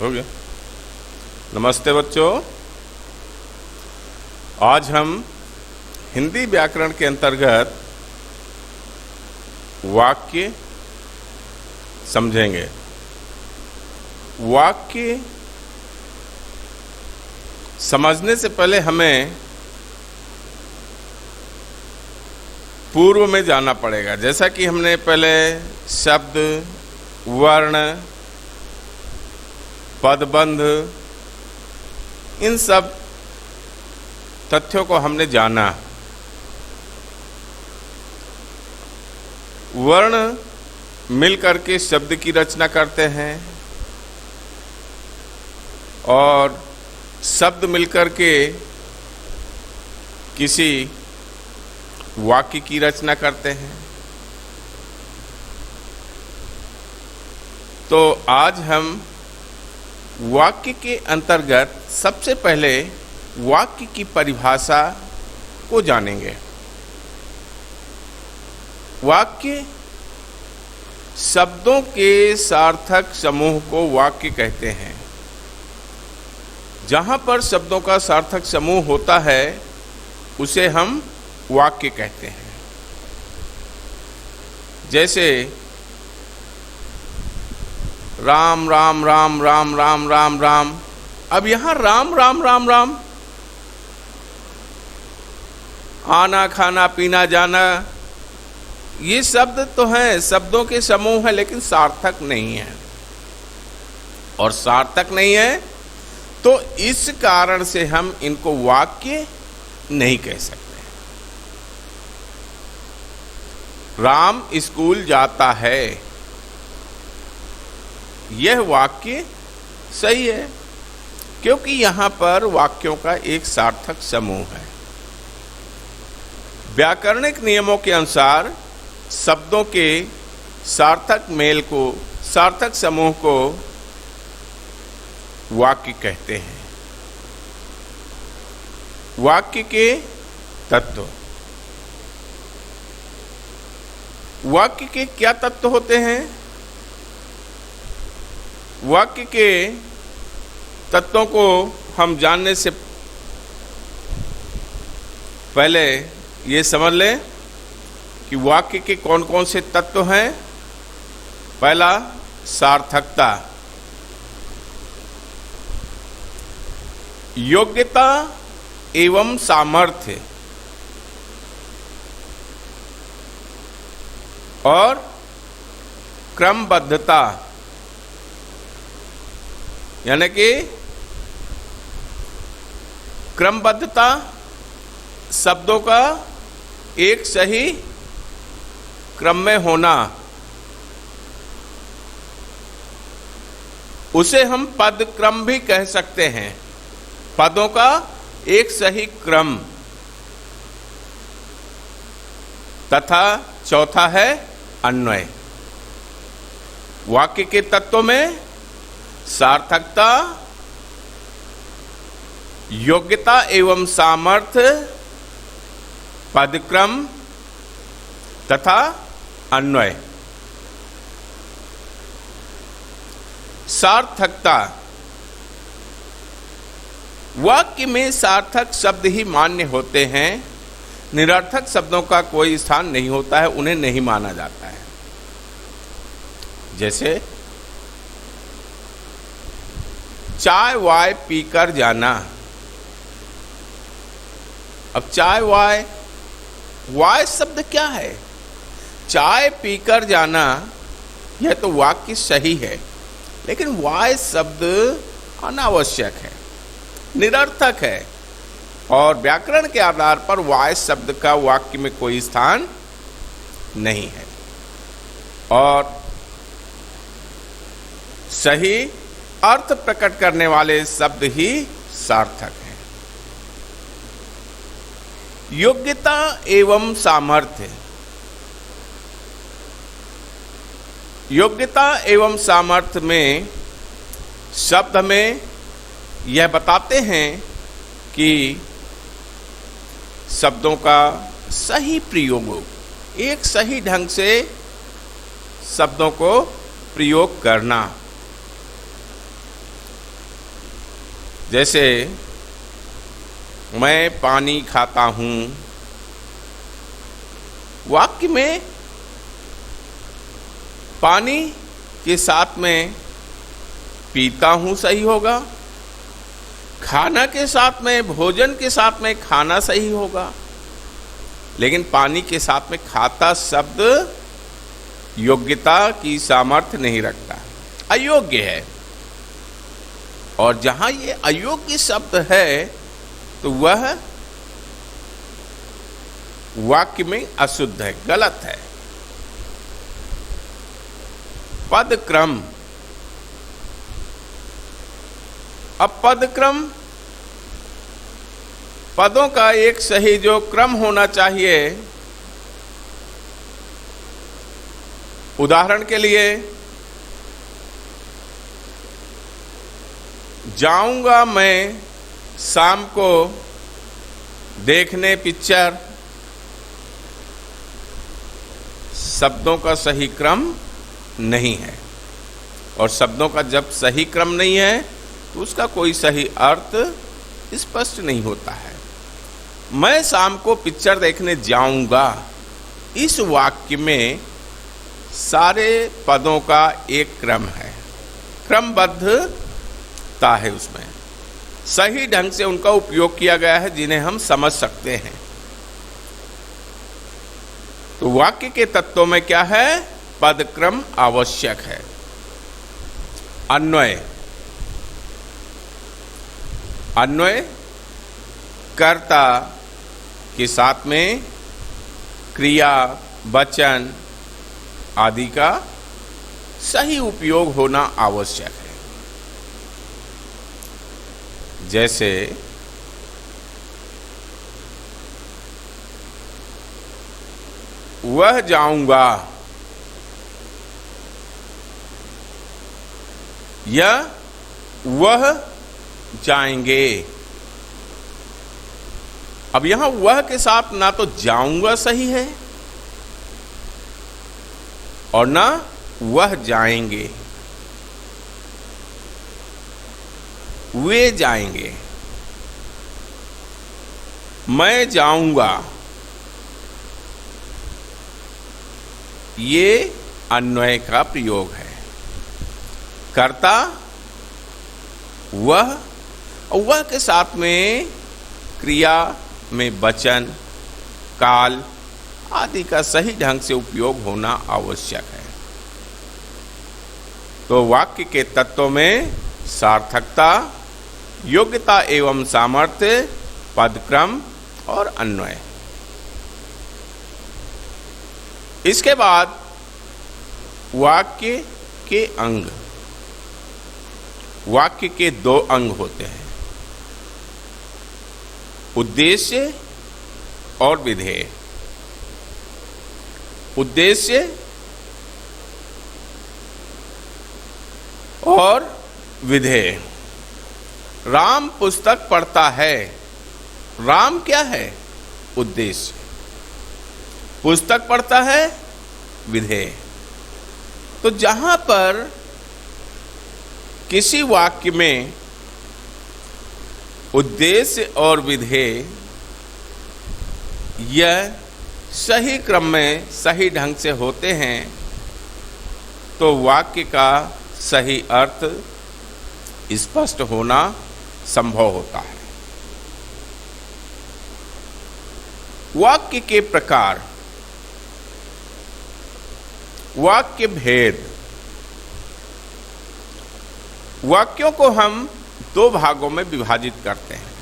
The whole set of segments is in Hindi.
हो गया। नमस्ते बच्चों, आज हम हिंदी व्याकरण के अंतर्गत वाक्य समझेंगे। वाक्य समझने से पहले हमें पूर्व में जाना पड़ेगा। जैसा कि हमने पहले शब्द, वर्ण, पदबंध, इन सब तथ्यों को हमने जाना। वर्ण मिलकर के शब्द की रचना करते हैं और शब्द मिलकर के किसी वाक्य की रचना करते हैं। तो आज हम वाक्य के अंतर्गत सबसे पहले वाक्य की परिभाषा को जानेंगे। वाक्य शब्दों के सार्थक समूह को वाक्य कहते हैं। जहां पर शब्दों का सार्थक समूह होता है उसे हम वाक्य कहते हैं। जैसे राम राम राम राम राम राम राम। अब यहां राम राम राम राम, आना खाना पीना जाना, ये शब्द तो हैं, शब्दों के समूह है, लेकिन सार्थक नहीं है। और सार्थक नहीं है तो इस कारण से हम इनको वाक्य नहीं कह सकते। राम स्कूल जाता है, यह वाक्य सही है क्योंकि यहां पर वाक्यों का एक सार्थक समूह है। व्याकरणिक नियमों के अनुसार शब्दों के सार्थक मेल को, सार्थक समूह को वाक्य कहते हैं। वाक्य के तत्व, वाक्य के क्या तत्व होते हैं? वाक्य के तत्वों को हम जानने से पहले ये समझ लें कि वाक्य के कौन कौन से तत्व हैं। पहला, सार्थकता, योग्यता एवं सामर्थ्य, और क्रमबद्धता, यानी कि क्रमबद्धता शब्दों का एक सही क्रम में होना, उसे हम पद क्रम भी कह सकते हैं। पदों का एक सही क्रम। तथा चौथा है अन्वय। वाक्य के तत्वों में सार्थकता, योग्यता एवं सामर्थ्य, पदक्रम तथा अन्वय। सार्थकता, वाक्य में सार्थक शब्द ही मान्य होते हैं। निरर्थक शब्दों का कोई स्थान नहीं होता है, उन्हें नहीं माना जाता है। जैसे चाय वाय पीकर जाना। अब चाय वाय, वाय शब्द क्या है? चाय पीकर जाना, यह तो वाक्य सही है, लेकिन वाय शब्द अनावश्यक है, निरर्थक है, और व्याकरण के आधार पर वाय शब्द का वाक्य में कोई स्थान नहीं है। और सही अर्थ प्रकट करने वाले शब्द ही सार्थक हैं। योग्यता एवं सामर्थ्य, योग्यता एवं सामर्थ्य में शब्द में यह बताते हैं कि शब्दों का सही प्रयोग, एक सही ढंग से शब्दों को प्रयोग करना। जैसे मैं पानी खाता हूं, वाक्य में पानी के साथ में पीता हूं सही होगा, खाना के साथ में, भोजन के साथ में खाना सही होगा, लेकिन पानी के साथ में खाता शब्द योग्यता की सामर्थ्य नहीं रखता, अयोग्य है। और जहां ये अयोग्य शब्द है तो वह वाक्य में अशुद्ध है, गलत है। पद क्रम, अब पद क्रम, पदों का एक सही जो क्रम होना चाहिए, उदाहरण के लिए जाऊंगा मैं शाम को देखने पिक्चर, शब्दों का सही क्रम नहीं है। और शब्दों का जब सही क्रम नहीं है तो उसका कोई सही अर्थ स्पष्ट नहीं होता है। मैं शाम को पिक्चर देखने जाऊंगा, इस वाक्य में सारे पदों का एक क्रम है, क्रमबद्धता है, उसमें सही ढंग से उनका उपयोग किया गया है जिन्हें हम समझ सकते हैं। तो वाक्य के तत्वों में क्या है? पद क्रम आवश्यक है। अन्वय, अन्वय कर्ता के साथ में क्रिया, वचन आदि का सही उपयोग होना आवश्यक है। जैसे वह जाऊंगा या वह जाएंगे। अब यहां वह के साथ ना तो जाऊंगा सही है और ना वह जाएंगे, वे जाएंगे। मैं जाऊंगा, ये अन्वय का प्रयोग है। कर्ता वह, और वह के साथ में क्रिया में वचन, काल आदि का सही ढंग से उपयोग होना आवश्यक है। तो वाक्य के तत्वों में सार्थकता, योग्यता एवं सामर्थ्य, पदक्रम और अन्वय। इसके बाद वाक्य के अंग, वाक्य के दो अंग होते हैं, उद्देश्य और विधेय। उद्देश्य और विधेय। राम पुस्तक पढ़ता है, राम क्या है? उद्देश्य। पुस्तक पढ़ता है, विधेय। तो जहां पर किसी वाक्य में उद्देश्य और विधेय यह सही क्रम में सही ढंग से होते हैं तो वाक्य का सही अर्थ स्पष्ट होना संभव होता है। वाक्य के प्रकार, वाक्य भेद। वाक्यों को हम दो भागों में विभाजित करते हैं,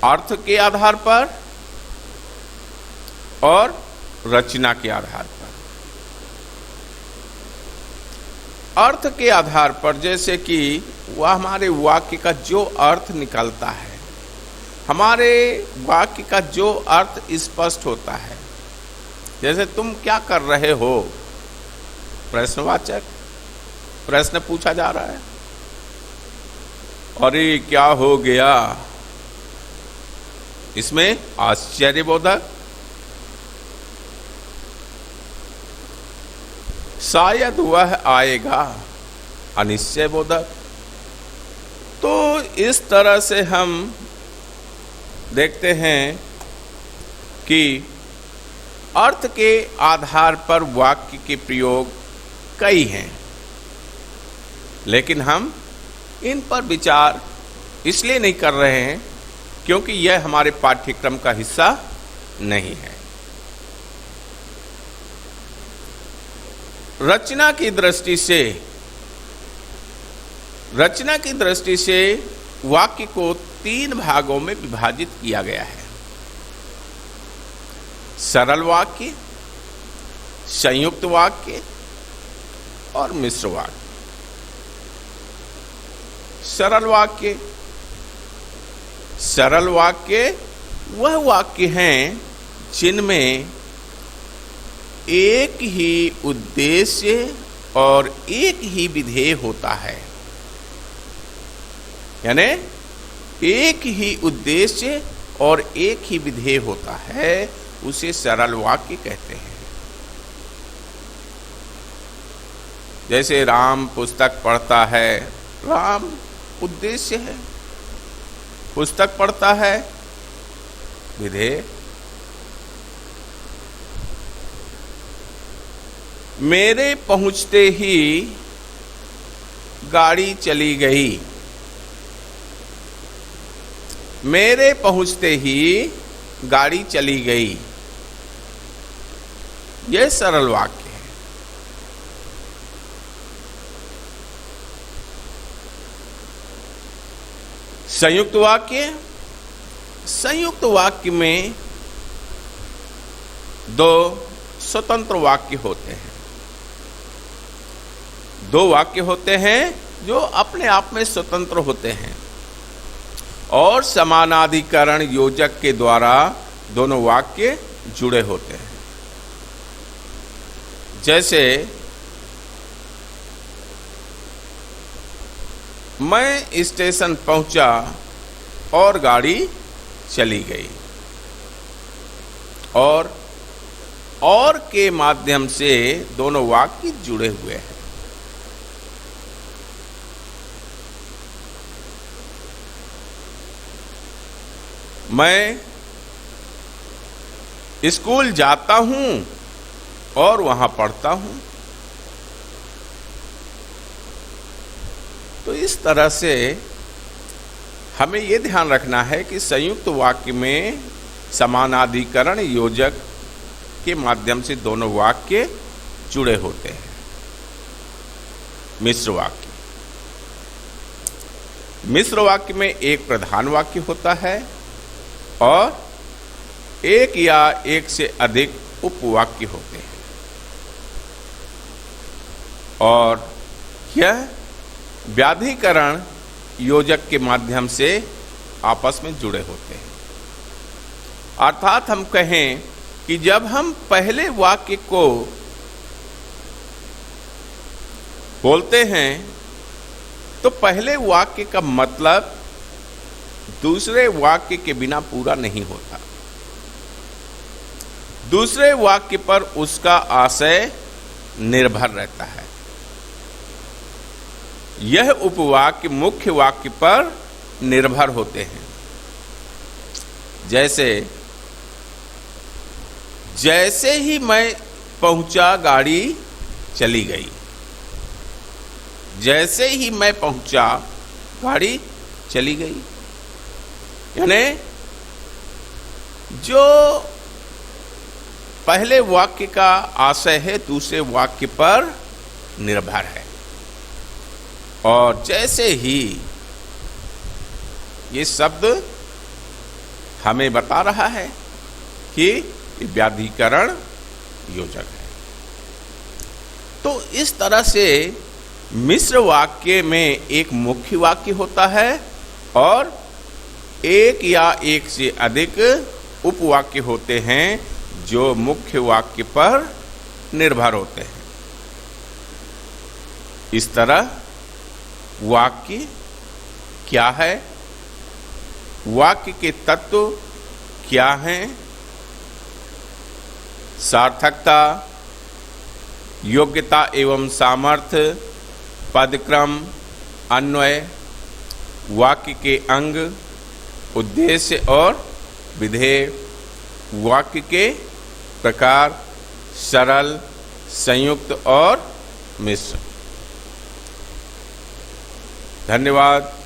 अर्थ के आधार पर और रचना के आधार पर। अर्थ के आधार पर जैसे कि वह हमारे वाक्य का जो अर्थ निकलता है, हमारे वाक्य का जो अर्थ स्पष्ट होता है। जैसे तुम क्या कर रहे हो, प्रश्नवाचक, प्रश्न पूछा जा रहा है। अरे क्या हो गया, इसमें आश्चर्यबोधक। शायद वह आएगा, अनिश्चयबोधक। तो इस तरह से हम देखते हैं कि अर्थ के आधार पर वाक्य के प्रयोग कई हैं, लेकिन हम इन पर विचार इसलिए नहीं कर रहे हैं क्योंकि यह हमारे पाठ्यक्रम का हिस्सा नहीं है। रचना की दृष्टि से वाक्य को 3 भागों में विभाजित किया गया है: सरल वाक्य, संयुक्त वाक्य और मिश्र वाक्य। सरल वाक्य वह वाक्य हैं जिनमें एक ही उद्देश्य और एक ही विधेय होता है, यानी एक ही उद्देश्य और एक ही विधेय होता है, उसे सरल वाक्य कहते हैं। जैसे राम पुस्तक पढ़ता है, राम उद्देश्य है, पुस्तक पढ़ता है विधेय। मेरे पहुंचते ही गाड़ी चली गई, मेरे पहुंचते ही गाड़ी चली गई, यह सरल वाक्य है। संयुक्त वाक्य में 2 स्वतंत्र वाक्य होते हैं। 2 वाक्य होते हैं जो अपने आप में स्वतंत्र होते हैं और समानाधिकरण योजक के द्वारा दोनों वाक्य जुड़े होते हैं। जैसे मैं स्टेशन पहुंचा और गाड़ी चली गई, और के माध्यम से दोनों वाक्य जुड़े हुए हैं। मैं स्कूल जाता हूं और वहां पढ़ता हूं। तो इस तरह से हमें यह ध्यान रखना है कि संयुक्त वाक्य में समानाधिकरण योजक के माध्यम से दोनों वाक्य जुड़े होते हैं। मिश्र वाक्य में एक प्रधान वाक्य होता है और एक या एक से अधिक उपवाक्य होते हैं, और यह व्याधिकरण योजक के माध्यम से आपस में जुड़े होते हैं। अर्थात हम कहें कि जब हम पहले वाक्य को बोलते हैं तो पहले वाक्य का मतलब दूसरे वाक्य के बिना पूरा नहीं होता। दूसरे वाक्य पर उसका आशय निर्भर रहता है। यह उपवाक्य मुख्य वाक्य पर निर्भर होते हैं। जैसे ही मैं पहुंचा गाड़ी चली गई। जैसे ही मैं पहुंचा गाड़ी चली गई, यानी जो पहले वाक्य का आशय है दूसरे वाक्य पर निर्भर है, और जैसे ही ये शब्द हमें बता रहा है कि ये व्याधिकरण योजक है। तो इस तरह से मिश्र वाक्य में एक मुख्य वाक्य होता है और एक या एक से अधिक उपवाक्य होते हैं जो मुख्य वाक्य पर निर्भर होते हैं। इस तरह वाक्य क्या है, वाक्य के तत्व क्या हैं, सार्थकता, योग्यता एवं सामर्थ्य, पदक्रम, अन्वय, वाक्य के अंग, उद्देश्य और विधेय, वाक्य के प्रकार, सरल, संयुक्त और मिश्र। धन्यवाद।